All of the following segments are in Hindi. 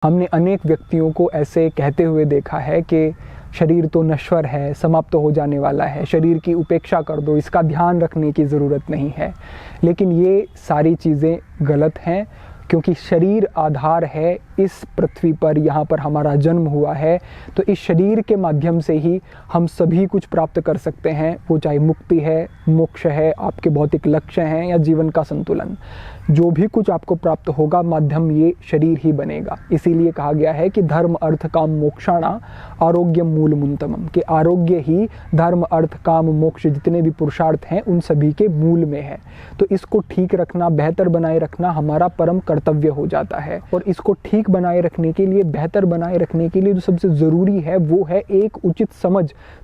हमने अनेक व्यक्तियों को ऐसे कहते हुए देखा है कि शरीर तो नश्वर है, समाप्त हो जाने वाला है, शरीर की उपेक्षा कर दो, इसका ध्यान रखने की ज़रूरत नहीं है। लेकिन ये सारी चीज़ें गलत हैं, क्योंकि शरीर आधार है। इस पृथ्वी पर यहाँ पर हमारा जन्म हुआ है, तो इस शरीर के माध्यम से ही हम सभी कुछ प्राप्त कर सकते हैं। वो चाहे मुक्ति है, मोक्ष है, आपके भौतिक लक्ष्य हैं या जीवन का संतुलन, जो भी कुछ आपको प्राप्त होगा माध्यम ये शरीर ही बनेगा। इसीलिए कहा गया है कि धर्म अर्थ काम मोक्षाणा आरोग्य मूल मुंतमम, कि आरोग्य ही धर्म अर्थ काम मोक्ष जितने भी पुरुषार्थ हैं उन सभी के मूल में है। तो इसको ठीक रखना, बेहतर बनाए रखना हमारा परम कर्तव्य हो जाता है। और इसको ठीक बनाए रखने के लिए, बेहतर बनाए रखने के लिए जो सबसे ज़रूरी है वो है एक उचित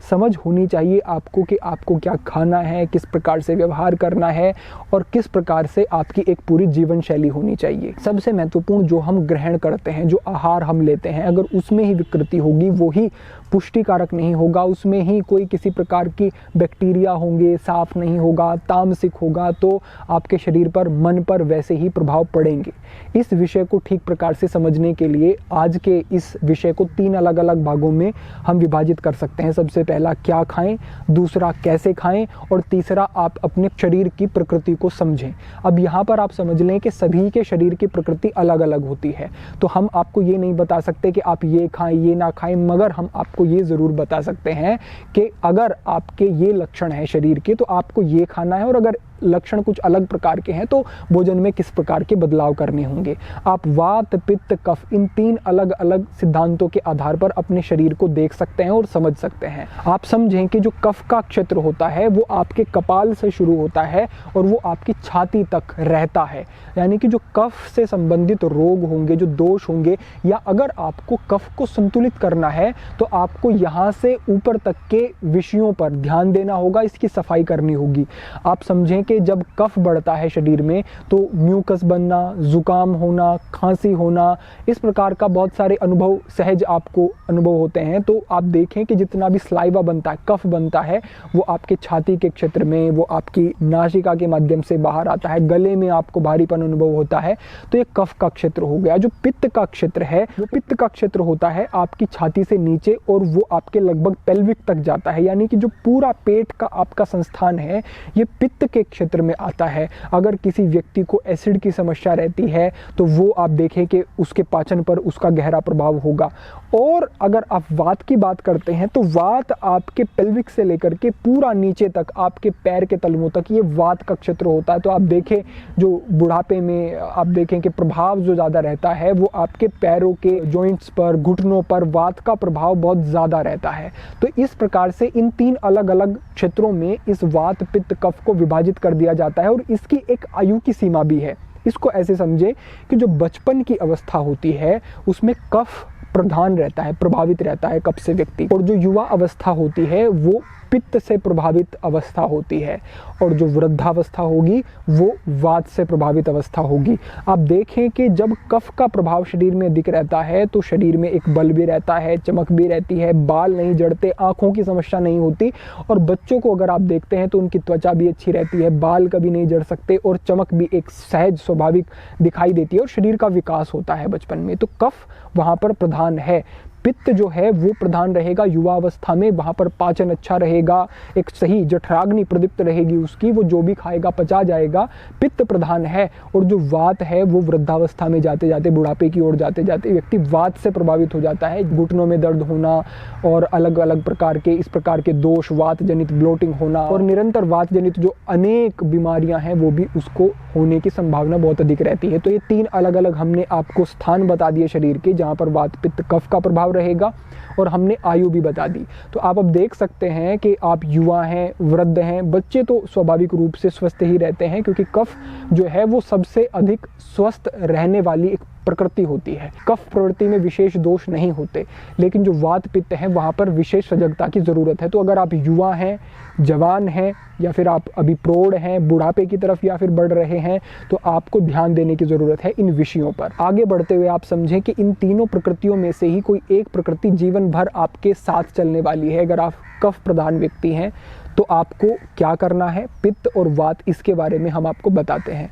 समझ होनी चाहिए आपको कि आपको क्या खाना है, किस प्रकार से व्यवहार करना है और किस प्रकार से आपकी एक पूरी जीवन शैली होनी चाहिए। सबसे महत्वपूर्ण जो हम ग्रहण करते हैं, जो आहार हम लेते हैं, अगर उसमें ही विकृति होगी, वो ही पुष्टिकारक नहीं होगा, उसमें ही कोई किसी प्रकार की बैक्टीरिया होंगे, साफ नहीं होगा, तामसिक होगा, तो आपके शरीर पर, मन पर वैसे ही प्रभाव पड़ेंगे। इस विषय को ठीक प्रकार से समझने के लिए आज के इस विषय को 3 अलग अलग भागों में हम विभाजित कर सकते हैं। सबसे पहला क्या खाएं, दूसरा कैसे खाएं और तीसरा आप अपने शरीर की प्रकृति को समझें। अब यहाँ पर आप समझ लें कि सभी के शरीर की प्रकृति अलग अलग होती है, तो हम आपको ये नहीं बता सकते कि आप ये खाएं ये ना खाएं, मगर हम आपको ये ज़रूर बता सकते हैं कि अगर आपके ये लक्षण है शरीर के तो आपको ये खाना है, और अगर लक्षण कुछ अलग प्रकार के हैं तो भोजन में किस प्रकार के बदलाव करने होंगे। आप वात, पित्त, कफ, इन 3 अलग अलग सिद्धांतों के आधार पर अपने शरीर को देख सकते हैं और समझ सकते हैं। आप समझें कि जो कफ का क्षेत्र होता है वो आपके कपाल से शुरू होता है और वो आपकी छाती तक रहता है। यानी कि जो कफ से संबंधित रोग होंगे, जो दोष होंगे, या अगर आपको कफ को संतुलित करना है तो आपको यहाँ से ऊपर तक के विषयों पर ध्यान देना होगा, इसकी सफाई करनी होगी। आप समझें कि जब कफ बढ़ता है शरीर में तो म्यूकस बनना, जुकाम होना, खांसी होना, इस प्रकार का बहुत सारे अनुभव सहज आपको अनुभव होते हैं। तो आप देखें कि जितना भी स्लाइवा बनता है, कफ बनता है, वो आपके छाती के क्षेत्र में, वो आपकी नासिका के माध्यम से बाहर आता है, गले में आपको भारीपन अनुभव होता है, तो ये कफ का क्षेत्र हो गया। जो पित्त का क्षेत्र है, वो पित्त का क्षेत्र होता है आपकी छाती से नीचे और वो आपके लगभग पेल्विक तक जाता है। यानी कि जो पूरा पेट का आपका संस्थान है ये पित्त के क्षेत्र में आता है। अगर किसी व्यक्ति को एसिड की समस्या रहती है तो वो आप देखें कि उसके पाचन पर उसका गहरा प्रभाव होगा। और अगर आप वात की बात करते हैं तो वात आपके पेल्विक से लेकर के पूरा नीचे तक, आपके पैर के तलवों तक, ये वात का क्षेत्र होता है। तो आप देखें जो बुढ़ापे में आप देखें कि प्रभाव जो ज़्यादा रहता है वो आपके पैरों के जॉइंट्स पर, घुटनों पर वात का प्रभाव बहुत ज़्यादा रहता है। तो इस प्रकार से इन 3 अलग अलग क्षेत्रों में इस वात, पित्त, कफ को विभाजित कर दिया जाता है और इसकी एक आयु की सीमा भी है। इसको ऐसे समझे कि जो बचपन की अवस्था होती है उसमें कफ प्रधान रहता है, प्रभावित रहता है कफ से व्यक्ति, और जो युवा अवस्था होती है वो पित्त से प्रभावित अवस्था होती है, और जो वृद्धावस्था होगी वो वात से प्रभावित अवस्था होगी। आप देखें कि जब कफ का प्रभाव शरीर में अधिक रहता है तो शरीर में एक बल भी रहता है, चमक भी रहती है, बाल नहीं झड़ते, आंखों की समस्या नहीं होती, और बच्चों को अगर आप देखते हैं तो उनकी त्वचा भी अच्छी रहती है, बाल कभी नहीं झड़ सकते और चमक भी एक सहज स्वाभाविक दिखाई देती है और शरीर का विकास होता है बचपन में। तो कफ वहाँ पर प्रधान है। पित्त जो है वो प्रधान रहेगा युवा अवस्था में, वहाँ पर पाचन अच्छा रहेगा, एक सही जठराग्नि प्रदीप्त रहेगी उसकी, वो जो भी खाएगा पचा जाएगा, पित्त प्रधान है। और जो वात है वो वृद्धावस्था में जाते जाते, बुढ़ापे की ओर जाते जाते व्यक्ति वात से प्रभावित हो जाता है। घुटनों में दर्द होना और अलग अलग प्रकार के इस प्रकार के दोष, वात जनित ब्लोटिंग होना और निरंतर वात जनित जो अनेक बीमारियां हैं वो भी उसको होने की संभावना बहुत अधिक रहती है। तो ये 3 अलग अलग हमने आपको स्थान बता दिए शरीर के जहाँ पर वात, पित्त, कफ का प्रभाव रहेगा, और हमने आयु भी बता दी। तो आप अब देख सकते हैं कि आप युवा हैं, वृद्ध हैं, बच्चे तो स्वाभाविक रूप से स्वस्थ ही रहते हैं, क्योंकि कफ जो है वो सबसे अधिक स्वस्थ रहने वाली एक प्रकृति होती है। कफ प्रवृत्ति में विशेष दोष नहीं होते, लेकिन जो वात, पित्त है वहाँ पर विशेष सजगता की ज़रूरत है। तो अगर आप युवा हैं, जवान हैं, या फिर आप अभी प्रौढ़ हैं, बुढ़ापे की तरफ या फिर बढ़ रहे हैं, तो आपको ध्यान देने की ज़रूरत है इन विषयों पर। आगे बढ़ते हुए आप समझें कि इन तीनों प्रकृतियों में से ही कोई एक प्रकृति जीवन भर आपके साथ चलने वाली है। अगर आप कफ प्रधान व्यक्ति हैं तो आपको क्या करना है, पित्त और वात, इसके बारे में हम आपको बताते हैं।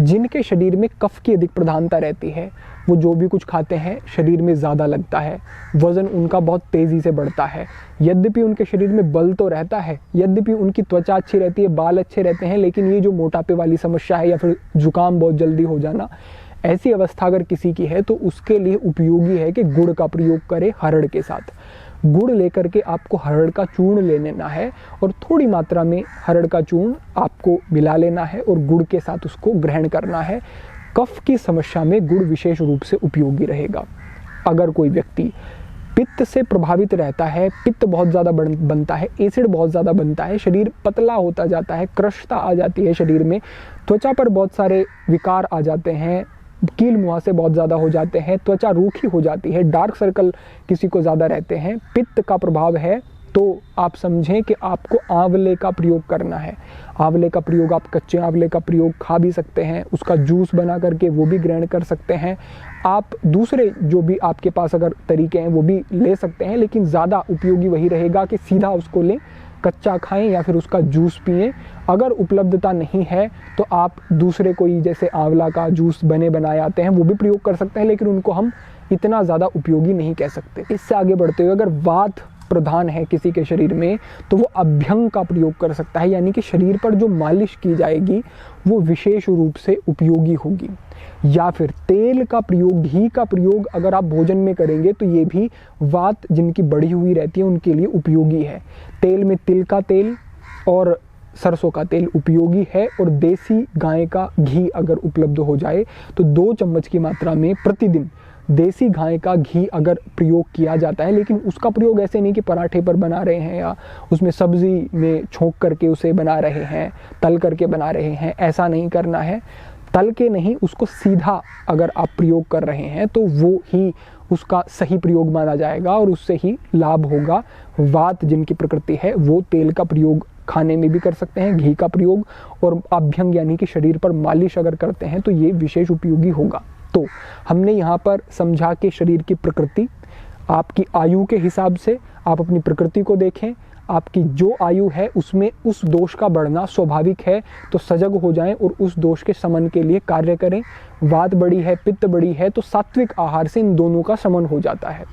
जिनके शरीर में कफ की अधिक प्रधानता रहती है, वो जो भी कुछ खाते हैं शरीर में ज़्यादा लगता है, वज़न उनका बहुत तेज़ी से बढ़ता है। यद्यपि उनके शरीर में बल तो रहता है, यद्यपि उनकी त्वचा अच्छी रहती है, बाल अच्छे रहते हैं, लेकिन ये जो मोटापे वाली समस्या है या फिर जुकाम बहुत जल्दी हो जाना, ऐसी अवस्था अगर किसी की है तो उसके लिए उपयोगी है कि गुड़ का प्रयोग करें हरड़ के साथ। गुड़ लेकर के आपको हरड़ का चूर्ण ले लेना है और थोड़ी मात्रा में हरड़ का चूर्ण आपको मिला लेना है और गुड़ के साथ उसको ग्रहण करना है। कफ की समस्या में गुड़ विशेष रूप से उपयोगी रहेगा। अगर कोई व्यक्ति पित्त से प्रभावित रहता है, पित्त बहुत ज़्यादा बनता है, एसिड बहुत ज़्यादा बनता है, शरीर पतला होता जाता है, कृशता आ जाती है शरीर में, त्वचा पर बहुत सारे विकार आ जाते हैं, कील मुहासे बहुत ज़्यादा हो जाते हैं, त्वचा रूखी हो जाती है, डार्क सर्कल किसी को ज़्यादा रहते हैं, पित्त का प्रभाव है, तो आप समझें कि आपको आंवले का प्रयोग करना है। आंवले का प्रयोग आप कच्चे आंवले का प्रयोग खा भी सकते हैं, उसका जूस बना करके वो भी ग्रहण कर सकते हैं। आप दूसरे जो भी आपके पास अगर तरीके हैं वो भी ले सकते हैं, लेकिन ज़्यादा उपयोगी वही रहेगा कि सीधा उसको लें, कच्चा खाएं या फिर उसका जूस पिएं। अगर उपलब्धता नहीं है तो आप दूसरे कोई जैसे आंवला का जूस बने बनाए आते हैं वो भी प्रयोग कर सकते हैं, लेकिन उनको हम इतना ज़्यादा उपयोगी नहीं कह सकते। इससे आगे बढ़ते हुए अगर वात प्रधान है किसी के शरीर में तो वो अभ्यंग का प्रयोग कर सकता है, यानी कि शरीर पर जो मालिश की जाएगी वो विशेष रूप से उपयोगी होगी। या फिर तेल का प्रयोग, घी का प्रयोग अगर आप भोजन में करेंगे तो ये भी वात जिनकी बढ़ी हुई रहती है उनके लिए उपयोगी है। तेल में तिल का तेल और सरसों का तेल उपयोगी है, और देसी गाय का घी अगर उपलब्ध हो जाए तो 2 चम्मच की मात्रा में प्रतिदिन देसी गाय का घी अगर प्रयोग किया जाता है, लेकिन उसका प्रयोग ऐसे नहीं कि पराठे पर बना रहे हैं या उसमें सब्जी में छोंक करके उसे बना रहे हैं, तल करके बना रहे हैं, ऐसा नहीं करना है। तल के नहीं, उसको सीधा अगर आप प्रयोग कर रहे हैं तो वो ही उसका सही प्रयोग माना जाएगा और उससे ही लाभ होगा। वात जिनकी प्रकृति है वो तेल का प्रयोग खाने में भी कर सकते हैं, घी का प्रयोग, और अभ्यंग यानी कि शरीर पर मालिश अगर करते हैं तो ये विशेष उपयोगी होगा। तो हमने यहाँ पर समझा कि शरीर की प्रकृति, आपकी आयु के हिसाब से आप अपनी प्रकृति को देखें, आपकी जो आयु है उसमें उस दोष का बढ़ना स्वाभाविक है, तो सजग हो जाएं और उस दोष के शमन के लिए कार्य करें। वात बड़ी है, पित्त बड़ी है, तो सात्विक आहार से इन दोनों का शमन हो जाता है।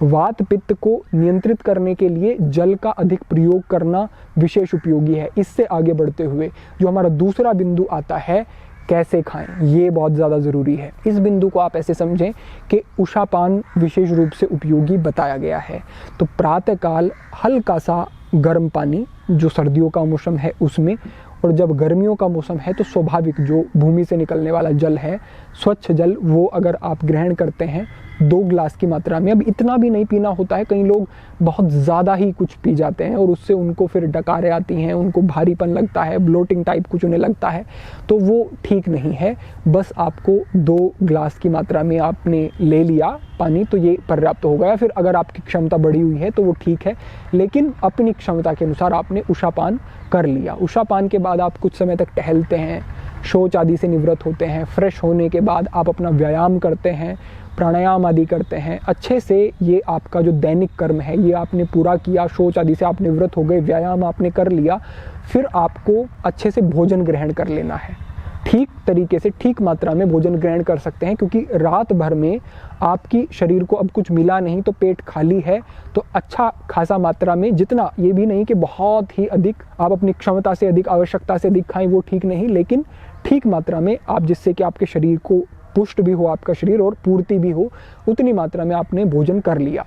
वात पित्त को नियंत्रित करने के लिए जल का अधिक प्रयोग करना विशेष उपयोगी है। इससे आगे बढ़ते हुए जो हमारा दूसरा बिंदु आता है, कैसे खाएं, ये बहुत ज़्यादा ज़रूरी है। इस बिंदु को आप ऐसे समझें कि उषापान विशेष रूप से उपयोगी बताया गया है। तो प्रातःकाल हल्का सा गर्म पानी, जो सर्दियों का मौसम है उसमें, और जब गर्मियों का मौसम है तो स्वाभाविक जो भूमि से निकलने वाला जल है, स्वच्छ जल, वो अगर आप ग्रहण करते हैं 2 गिलास की मात्रा में। अब इतना भी नहीं पीना होता है, कई लोग बहुत ज़्यादा ही कुछ पी जाते हैं और उससे उनको फिर डकारें आती हैं, उनको भारीपन लगता है, ब्लोटिंग टाइप कुछ उन्हें लगता है, तो वो ठीक नहीं है। बस आपको 2 गिलास की मात्रा में आपने ले लिया पानी तो ये पर्याप्त होगा, या फिर अगर आपकी क्षमता बढ़ी हुई है तो वो ठीक है, लेकिन अपनी क्षमता के अनुसार आपने उषापान कर लिया। उषापान के बाद आप कुछ समय तक टहलते हैं, शौच आदि से निवृत्त होते हैं, फ्रेश होने के बाद आप अपना व्यायाम करते हैं, प्राणायाम आदि करते हैं। अच्छे से ये आपका जो दैनिक कर्म है ये आपने पूरा किया, शौच आदि से आप निवृत्त हो गए, व्यायाम आपने कर लिया, फिर आपको अच्छे से भोजन ग्रहण कर लेना है। ठीक तरीके से ठीक मात्रा में भोजन ग्रहण कर सकते हैं, क्योंकि रात भर में आपकी शरीर को अब कुछ मिला नहीं तो पेट खाली है, तो अच्छा खासा मात्रा में, जितना ये भी नहीं कि बहुत ही अधिक आप अपनी क्षमता से अधिक, आवश्यकता से अधिक खाएं, वो ठीक नहीं, लेकिन ठीक मात्रा में आप, जिससे कि आपके शरीर को पुष्ट भी हो आपका शरीर और पूर्ति भी हो, उतनी मात्रा में आपने भोजन कर लिया।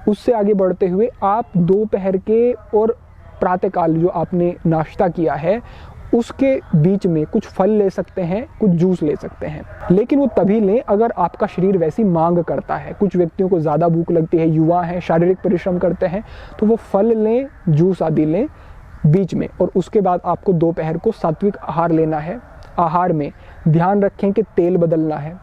उससे आगे बढ़ते हुए आप दोपहर के और प्रातःकाल जो आपने नाश्ता किया है उसके बीच में कुछ फल ले सकते हैं, कुछ जूस ले सकते हैं, लेकिन वो तभी लें अगर आपका शरीर वैसी मांग करता है। कुछ व्यक्तियों को ज़्यादा भूख लगती है, युवा हैं, शारीरिक परिश्रम करते हैं, तो वो फल लें, जूस आदि लें बीच में। और उसके बाद आपको दोपहर को सात्विक आहार लेना है। आहार में ध्यान रखें कि तेल बदलना है,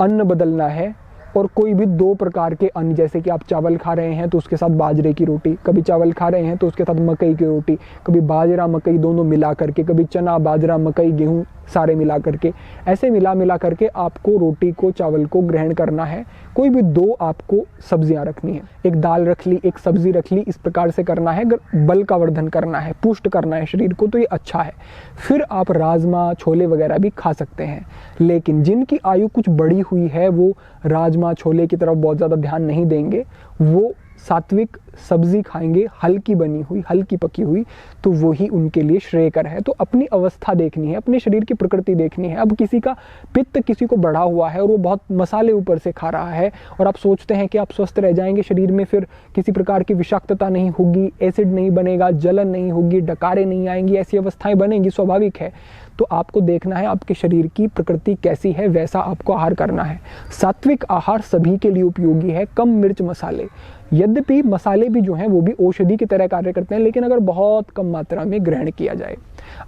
अन्न बदलना है, और कोई भी 2 प्रकार के अन्न, जैसे कि आप चावल खा रहे हैं तो उसके साथ बाजरे की रोटी, कभी चावल खा रहे हैं तो उसके साथ मकई की रोटी, कभी बाजरा मकई दोनों मिला करके, कभी चना बाजरा मकई गेहूँ सारे मिला करके, ऐसे मिला करके आपको रोटी को चावल को ग्रहण करना है। कोई भी 2 आपको सब्जियां रखनी है, एक दाल रख ली, एक सब्जी रख ली, इस प्रकार से करना है। अगर बल का वर्धन करना है, पुष्ट करना है शरीर को, तो ये अच्छा है। फिर आप राजमा छोले वगैरह भी खा सकते हैं। लेकिन जिनकी आयु कुछ बड़ी हुई है वो राजमा छोले की तरफ बहुत ज़्यादा ध्यान नहीं देंगे, वो सात्विक सब्जी खाएंगे, हल्की बनी हुई, हल्की पकी हुई, तो वो ही उनके लिए श्रेयकर है। तो अपनी अवस्था देखनी है, अपने शरीर की प्रकृति देखनी है। अब किसी का पित्त किसी को बढ़ा हुआ है और वो बहुत मसाले ऊपर से खा रहा है और आप सोचते हैं कि आप स्वस्थ रह जाएंगे, शरीर में फिर किसी प्रकार की विषाक्तता नहीं होगी, एसिड नहीं बनेगा, जलन नहीं होगी, डकारें नहीं आएंगी, ऐसी अवस्थाएं बनेंगी, स्वाभाविक है। तो आपको देखना है आपके शरीर की प्रकृति कैसी है, वैसा आपको आहार करना है। सात्विक आहार सभी के लिए उपयोगी है, कम मिर्च मसाले। यद्यपि मसाले भी जो हैं वो भी औषधि की तरह कार्य करते हैं, लेकिन अगर बहुत कम मात्रा में ग्रहण किया जाए।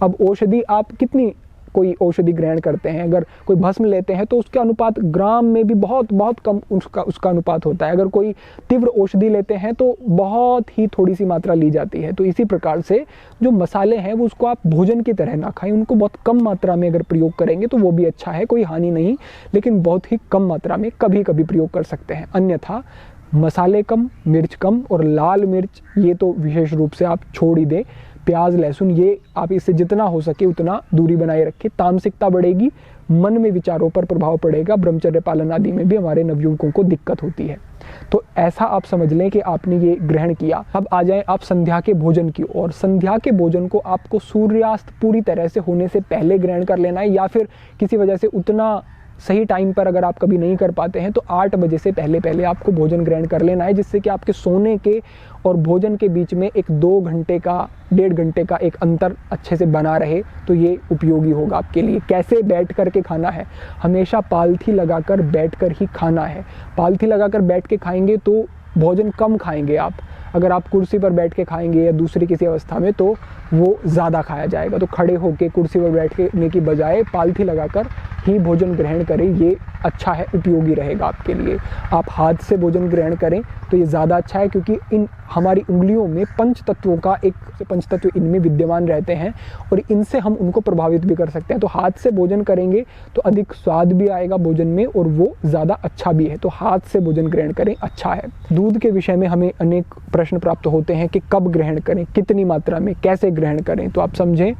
अब औषधि आप कितनी कोई औषधि ग्रहण करते हैं, अगर कोई भस्म लेते हैं तो उसका अनुपात ग्राम में भी बहुत बहुत कम उसका अनुपात होता है। अगर कोई तीव्र औषधि लेते हैं तो बहुत ही थोड़ी सी मात्रा ली जाती है। तो इसी प्रकार से जो मसाले हैं वो उसको आप भोजन की तरह ना खाएं, उनको बहुत कम मात्रा में अगर प्रयोग करेंगे तो वो भी अच्छा है, कोई हानि नहीं, लेकिन बहुत ही कम मात्रा में कभी कभी प्रयोग कर सकते हैं। अन्यथा मसाले कम, मिर्च कम, और लाल मिर्च ये तो विशेष रूप से आप छोड़ ही दें। प्याज लहसुन ये आप इससे जितना हो सके उतना दूरी बनाए रखें। तामसिकता बढ़ेगी, मन में विचारों पर प्रभाव पड़ेगा, ब्रह्मचर्य पालन आदि में भी हमारे नवयुवकों को दिक्कत होती है। तो ऐसा आप समझ लें कि आपने ये ग्रहण किया। अब आ जाएं आप संध्या के भोजन की ओर। संध्या के भोजन को आपको सूर्यास्त पूरी तरह से होने से पहले ग्रहण कर लेना है, या फिर किसी वजह से उतना सही टाइम पर अगर आप कभी नहीं कर पाते हैं तो 8 बजे से पहले आपको भोजन ग्रहण कर लेना है, जिससे कि आपके सोने के और भोजन के बीच में एक 2 घंटे का 1.5 घंटे का एक अंतर अच्छे से बना रहे। तो ये उपयोगी होगा आपके लिए। कैसे बैठ करके खाना है, हमेशा पालथी लगाकर बैठकर ही खाना है। पालथी लगाकर बैठ के खाएंगे तो भोजन कम खाएंगे आप। अगर आप कुर्सी पर बैठ के खाएंगे या दूसरी किसी अवस्था में तो वो ज़्यादा खाया जाएगा। तो खड़े होकर कुर्सी पर बैठने की बजाय पालथी लगाकर ही भोजन ग्रहण करें, ये अच्छा है, उपयोगी रहेगा आपके लिए। आप हाथ से भोजन ग्रहण करें तो ये ज़्यादा अच्छा है, क्योंकि इन हमारी उंगलियों में पंच तत्वों का एक पंच तत्व इनमें विद्यमान रहते हैं और इनसे हम उनको प्रभावित भी कर सकते हैं। तो हाथ से भोजन करेंगे तो अधिक स्वाद भी आएगा भोजन में और वो ज़्यादा अच्छा भी है। तो हाथ से भोजन ग्रहण करें, अच्छा है। दूध के विषय में हमें अनेक प्रश्न प्राप्त होते हैं कि कब ग्रहण करें, कितनी मात्रा में, कैसे ग्रहण करें। तो आप समझें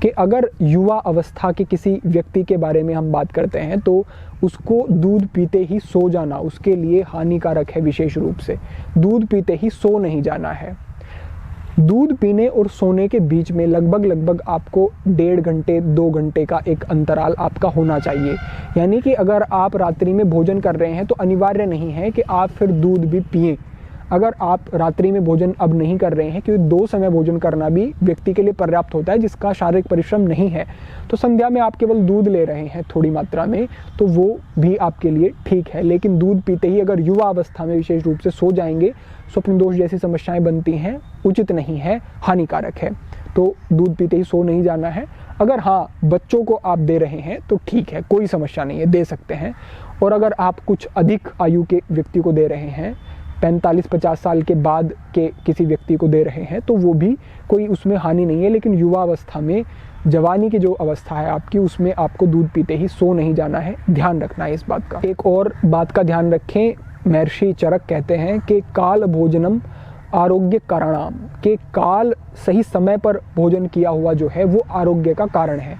कि अगर युवा अवस्था के किसी व्यक्ति के बारे में हम बात करते हैं तो उसको दूध पीते ही सो जाना उसके लिए हानिकारक है। विशेष रूप से दूध पीते ही सो नहीं जाना है। दूध पीने और सोने के बीच में लगभग आपको 1.5 घंटे 2 घंटे का एक अंतराल आपका होना चाहिए। यानी कि अगर आप रात्रि में भोजन कर रहे हैं तो अनिवार्य नहीं है कि आप फिर दूध भी पिएं। अगर आप रात्रि में भोजन अब नहीं कर रहे हैं, क्योंकि 2 समय भोजन करना भी व्यक्ति के लिए पर्याप्त होता है जिसका शारीरिक परिश्रम नहीं है, तो संध्या में आप केवल दूध ले रहे हैं थोड़ी मात्रा में, तो वो भी आपके लिए ठीक है। लेकिन दूध पीते ही अगर युवा अवस्था में विशेष रूप से सो जाएंगे, स्वप्न दोष जैसी समस्याएं बनती हैं, उचित नहीं है, हानिकारक है। तो दूध पीते ही सो नहीं जाना है। अगर हाँ बच्चों को आप दे रहे हैं तो ठीक है, कोई समस्या नहीं है, दे सकते हैं। और अगर आप कुछ अधिक आयु के व्यक्ति को दे रहे हैं, 45-50 साल के बाद के किसी व्यक्ति को दे रहे हैं, तो वो भी कोई उसमें हानि नहीं है। लेकिन युवा अवस्था में, जवानी की जो अवस्था है आपकी, उसमें आपको दूध पीते ही सो नहीं जाना है, ध्यान रखना है इस बात का। एक और बात का ध्यान रखें, महर्षि चरक कहते हैं कि काल भोजनम आरोग्य कारणाम, के काल सही समय पर भोजन किया हुआ जो है वो आरोग्य का कारण है।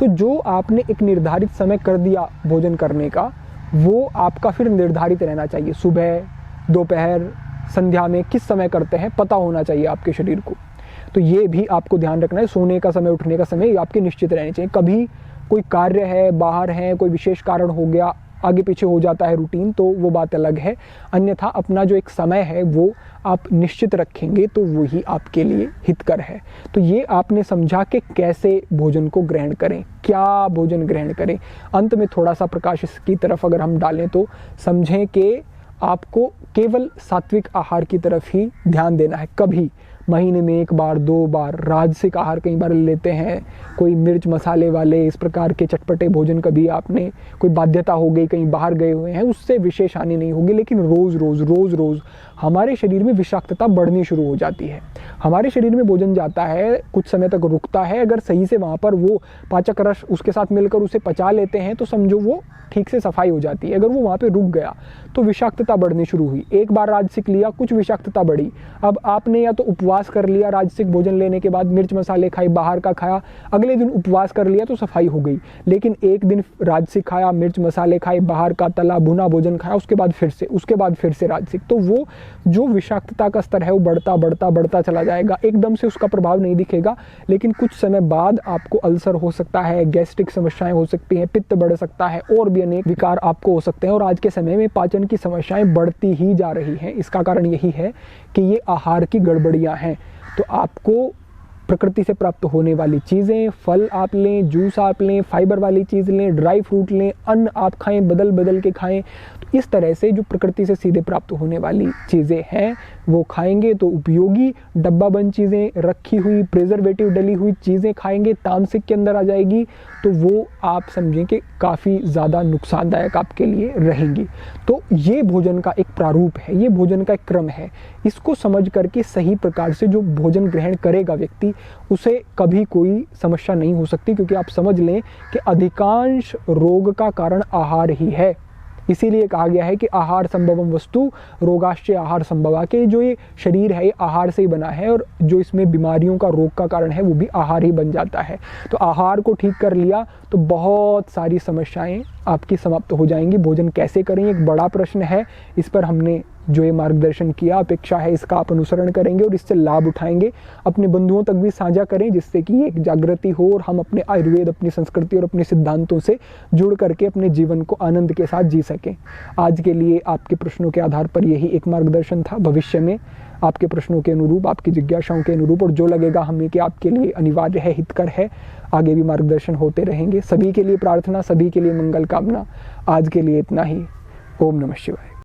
तो जो आपने एक निर्धारित समय कर दिया भोजन करने का, वो आपका फिर निर्धारित रहना चाहिए। सुबह, दोपहर, संध्या में किस समय करते हैं पता होना चाहिए आपके शरीर को। तो ये भी आपको ध्यान रखना है। सोने का समय, उठने का समय आपके निश्चित रहने चाहिए। कभी कोई कार्य है, बाहर है, कोई विशेष कारण हो गया, आगे पीछे हो जाता है रूटीन, तो वो बात अलग है। अन्यथा अपना जो एक समय है वो आप निश्चित रखेंगे तो वो ही आपके लिए हितकर है। तो ये आपने समझा कि कैसे भोजन को ग्रहण करें, क्या भोजन ग्रहण करें। अंत में थोड़ा सा प्रकाश इसकी तरफ अगर हम डालें तो समझें कि आपको केवल सात्विक आहार की तरफ ही ध्यान देना है। कभी महीने में 1 बार 2 बार राजसिक आहार कई बार लेते हैं, कोई मिर्च मसाले वाले इस प्रकार के चटपटे भोजन कभी आपने कोई बाध्यता हो गई, कहीं बाहर गए हुए हैं, उससे विशेष हानि नहीं होगी। लेकिन रोज़ रोज़ हमारे शरीर में विषाक्तता बढ़नी शुरू हो जाती है। हमारे शरीर में भोजन जाता है, कुछ समय तक रुकता है, अगर सही से वहाँ पर वो पाचक रस उसके साथ मिलकर उसे पचा लेते हैं तो समझो वो ठीक से सफाई हो जाती है। अगर वो वहाँ पे रुक गया तो विषाक्तता बढ़नी शुरू हुई। एक बार राजसिक लिया, कुछ विषाक्तता बढ़ी, अब आपने या तो उपवास कर लिया, राजसिक भोजन लेने के बाद मिर्च मसाले खाए, बाहर का खाया, अगले दिन उपवास कर लिया तो सफाई हो गई। लेकिन एक दिन राजसिक खाया, मिर्च मसाले खाए, बाहर का तला भुना भोजन खाया, उसके बाद फिर से राजसिक, तो वो जो विषाक्तता का स्तर है वो बढ़ता चला जाएगा। एकदम से उसका प्रभाव नहीं दिखेगा, लेकिन कुछ समय बाद आपको अल्सर हो सकता है, गैस्ट्रिक समस्याएं हो सकती हैं, पित्त बढ़ सकता है, और भी अनेक विकार आपको हो सकते हैं। और आज के समय में पाचन की समस्याएं बढ़ती ही जा रही हैं। इसका कारण यही है कि ये आहार की गड़बड़ियां हैं। तो आपको प्रकृति से प्राप्त होने वाली चीज़ें, फल आप लें, जूस आप लें, फाइबर वाली चीज़ लें, ड्राई फ्रूट लें, अन्न आप खाएं, बदल के खाएं। तो इस तरह से जो प्रकृति से सीधे प्राप्त होने वाली चीज़ें हैं वो खाएंगे तो उपयोगी। डब्बा बंद चीज़ें, रखी हुई प्रिजर्वेटिव डली हुई चीज़ें खाएंगे, तामसिक के अंदर आ जाएगी, तो वो आप समझें कि काफ़ी ज़्यादा नुकसानदायक आपके लिए रहेंगी। तो ये भोजन का एक प्रारूप है, ये भोजन का एक क्रम है। इसको समझ करके सही प्रकार से जो भोजन ग्रहण करेगा व्यक्ति, उसे कभी कोई समस्या नहीं हो सकती, क्योंकि आप समझ लें कि अधिकांश रोग का कारण आहार ही है। इसीलिए कहा गया है कि आहार संभवम वस्तु रोगाश्च आहार संभवा, के जो ये शरीर है ये आहार से ही बना है, और जो इसमें बीमारियों का रोग का कारण है वो भी आहार ही बन जाता है। तो आहार को ठीक कर लिया तो बहुत सारी समस्याएं आपकी समाप्त हो जाएंगी। भोजन कैसे करें एक बड़ा प्रश्न है, इस पर हमने जो ये मार्गदर्शन किया, अपेक्षा है इसका आप अनुसरण करेंगे और इससे लाभ उठाएंगे, अपने बंधुओं तक भी साझा करें, जिससे कि एक जागृति हो और हम अपने आयुर्वेद, अपनी संस्कृति और अपने सिद्धांतों से जुड़ करके अपने जीवन को आनंद के साथ जी सकें। आज के लिए आपके प्रश्नों के आधार पर यही एक मार्गदर्शन था। भविष्य में आपके प्रश्नों के अनुरूप, आपकी जिज्ञासाओं के अनुरूप, और जो लगेगा हमें कि आपके लिए अनिवार्य है, हितकर है, आगे भी मार्गदर्शन होते रहेंगे। सभी के लिए प्रार्थना, सभी के लिए मंगल कामना। आज के लिए इतना ही। ओम नमः शिवाय।